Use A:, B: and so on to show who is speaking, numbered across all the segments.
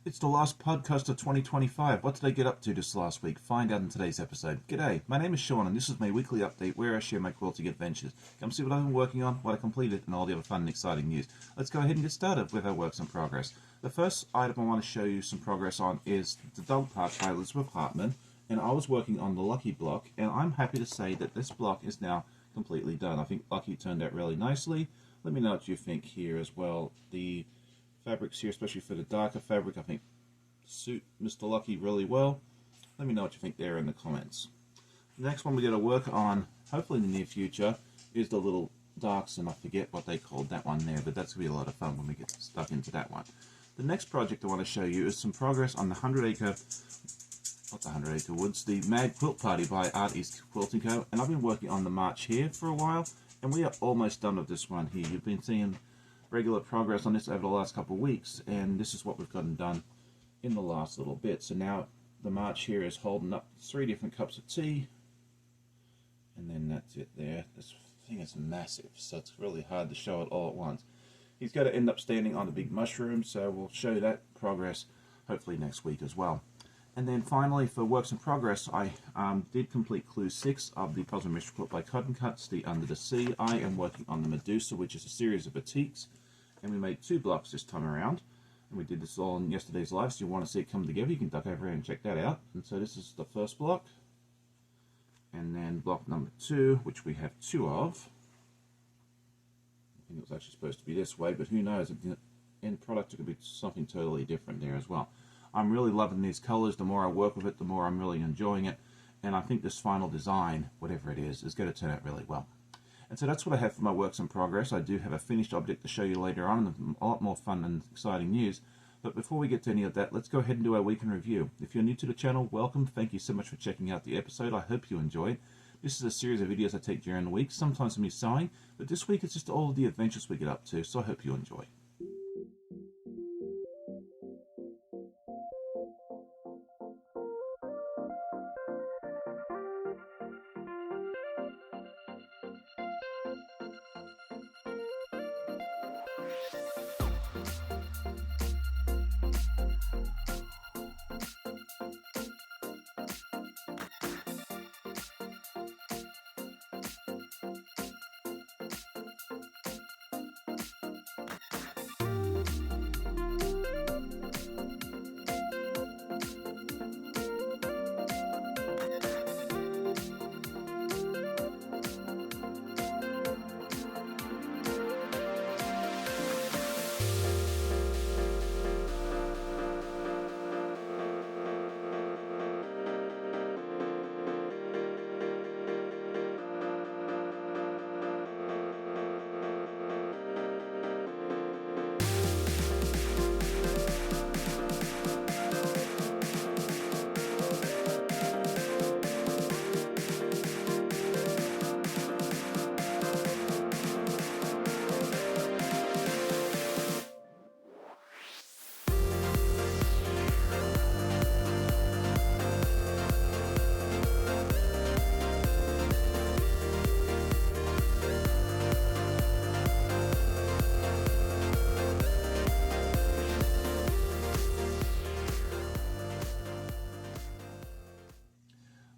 A: It's the last podcast of 2025. What did I get up to this last week? Find out in today's episode. G'day, my name is Sean and this is my weekly update where I share my quilting adventures. Come see what I've been working on, what I completed, and all the other fun and exciting news. Let's go ahead and get started with our works in progress. The first item I want to show you some progress on is the Dog Park by Elizabeth Hartman, and I was working on the Lucky block, and I'm happy to say that this block is now completely done. I think Lucky turned out really nicely. Let me know what you think here as well. The fabrics here, especially for the darker fabric, I think suit Mr. Lucky really well. Let me know what you think there in the comments. The next one we got to work on, hopefully in the near future, is the little darks, and I forget what they called that one there, but that's going to be a lot of fun when we get stuck into that one. The next project I want to show you is some progress on the 100 Acre Woods, the Mad Quilt Party by Art East Quilting Co. And I've been working on the march here for a while, and we are almost done with this one here. You've been seeing regular progress on this over the last couple of weeks, and this is what we've gotten done in the last little bit. So now the march here is holding up 3 different cups of tea, and then that's it there. This thing is massive, so it's really hard to show it all at once. He's got to end up standing on a big mushroom, so we'll show that progress hopefully next week as well. And then finally, for works in progress, I did complete clue 6 of the Puzzle Mystery Quilt by Cotton Cuts, the Under the Sea. I am working on the Medusa, which is a series of batiks, and we made 2 blocks this time around. And we did this all in yesterday's live, so you want to see it come together, you can duck over here and check that out. And so this is the first block, and then block number 2, which we have 2 of. I think it was actually supposed to be this way, but who knows, the end product could be something totally different there as well. I'm really loving these colors. The more I work with it, the more I'm really enjoying it, and I think this final design, whatever it is going to turn out really well. And so that's what I have for my works in progress. I do have a finished object to show you later on, and a lot more fun and exciting news. But before we get to any of that, let's go ahead and do our week in review. If you're new to the channel, welcome. Thank you so much for checking out the episode. I hope you enjoyed. This is a series of videos I take during the week, sometimes for me sewing, but this week it's just all of the adventures we get up to, so I hope you enjoy.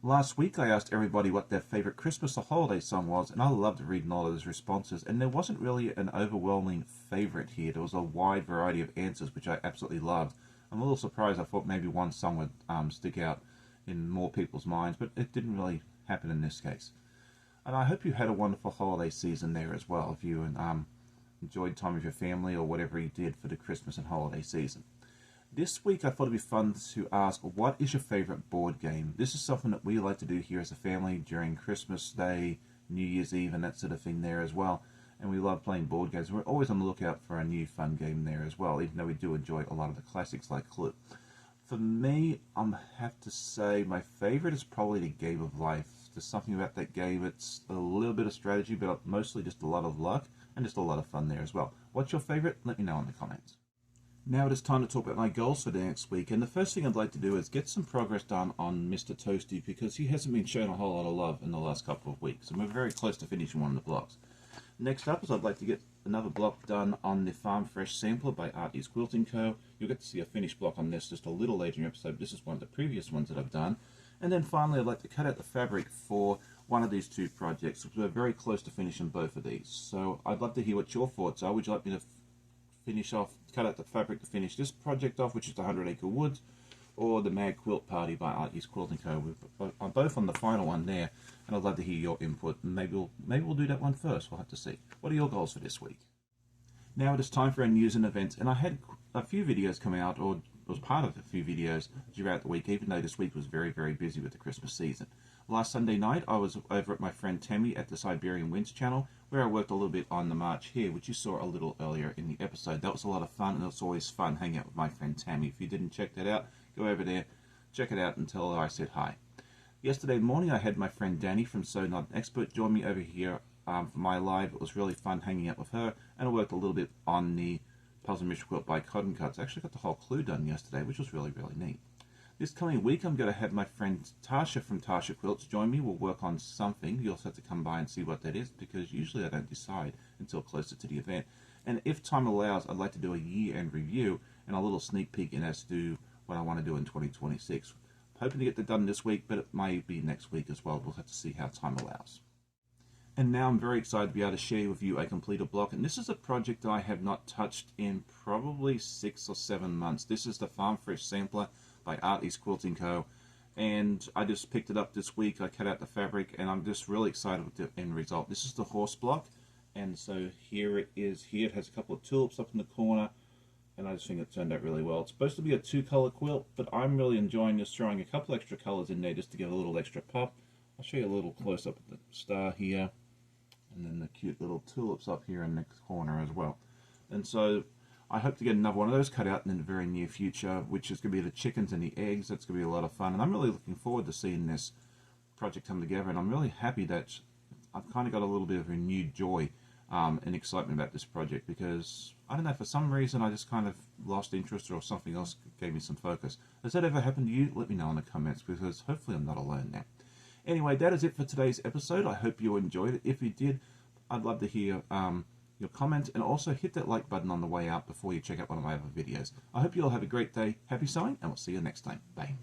A: Last week I asked everybody what their favourite Christmas or holiday song was, and I loved reading all of those responses, and there wasn't really an overwhelming favourite here. There was a wide variety of answers, which I absolutely loved. I'm a little surprised. I thought maybe one song would stick out in more people's minds, but it didn't really happen in this case. And I hope you had a wonderful holiday season there as well, if you enjoyed time with your family or whatever you did for the Christmas and holiday season. This week I thought it'd be fun to ask, what is your favourite board game? This is something that we like to do here as a family during Christmas Day, New Year's Eve, and that sort of thing there as well. And we love playing board games. We're always on the lookout for a new fun game there as well, even though we do enjoy a lot of the classics like Clue. For me, I have to say my favourite is probably the Game of Life. There's something about that game. It's a little bit of strategy, but mostly just a lot of luck and just a lot of fun there as well. What's your favourite? Let me know in the comments. Now it is time to talk about my goals for the next week, and the first thing I'd like to do is get some progress done on Mr. Toasty, because he hasn't been shown a whole lot of love in the last couple of weeks, and we're very close to finishing one of the blocks. Next up is I'd like to get another block done on the Farm Fresh sampler by Artie's Quilting Co. You'll get to see a finished block on this just a little later in the episode. This is one of the previous ones that I've done. And then finally, I'd like to cut out the fabric for one of these two projects. We're very close to finishing both of these. So I'd love to hear what your thoughts are. Would you like me to finish off, cut out the fabric to finish this project off, which is the 100 Acre Woods, or the Mad Quilt Party by Artie's Quilting Co. I'm both on the final one there, and I'd love to hear your input. And maybe we'll do that one first. We'll have to see. What are your goals for this week? Now it is time for our news and events, and I had a few videos come out, or was part of a few videos throughout the week, even though this week was very, very busy with the Christmas season. Last Sunday night, I was over at my friend Tammy at the Siberian Winds channel, where I worked a little bit on the march here, which you saw a little earlier in the episode. That was a lot of fun, and it's always fun hanging out with my friend Tammy. If you didn't check that out, go over there, check it out, and tell her I said hi. Yesterday morning, I had my friend Danny from So Not an Expert join me over here for my live. It was really fun hanging out with her, and I worked a little bit on the Puzzle Mission Quilt by Cotton Cuts. I actually got the whole clue done yesterday, which was really, really neat. This coming week, I'm going to have my friend Tasha from Tasha Quilts join me. We'll work on something. You'll have to come by and see what that is, because usually I don't decide until closer to the event. And if time allows, I'd like to do a year-end review and a little sneak peek in as to what I want to do in 2026. Hoping to get that done this week, but it may be next week as well. We'll have to see how time allows. And now I'm very excited to be able to share with you a completed block. And this is a project that I have not touched in probably 6 or 7 months. This is the Farm Fresh sampler by Artie's Quilting Co. And I just picked it up this week. I cut out the fabric, and I'm just really excited with the end result. This is the horse block. And so here it is. Here it has a couple of tulips up in the corner. And I just think it turned out really well. It's supposed to be a 2-color quilt, but I'm really enjoying just throwing a couple extra colors in there just to give a little extra pop. I'll show you a little close up at the star here. And then the cute little tulips up here in the corner as well. And so I hope to get another one of those cut out in the very near future, which is going to be the chickens and the eggs. That's going to be a lot of fun. And I'm really looking forward to seeing this project come together. And I'm really happy that I've kind of got a little bit of renewed joy and excitement about this project, because I don't know, for some reason I just kind of lost interest, or something else gave me some focus. Has that ever happened to you? Let me know in the comments, because hopefully I'm not alone now. Anyway, that is it for today's episode. I hope you enjoyed it. If you did, I'd love to hear your comments, and also hit that like button on the way out before you check out one of my other videos. I hope you all have a great day. Happy sewing, and we'll see you next time. Bye.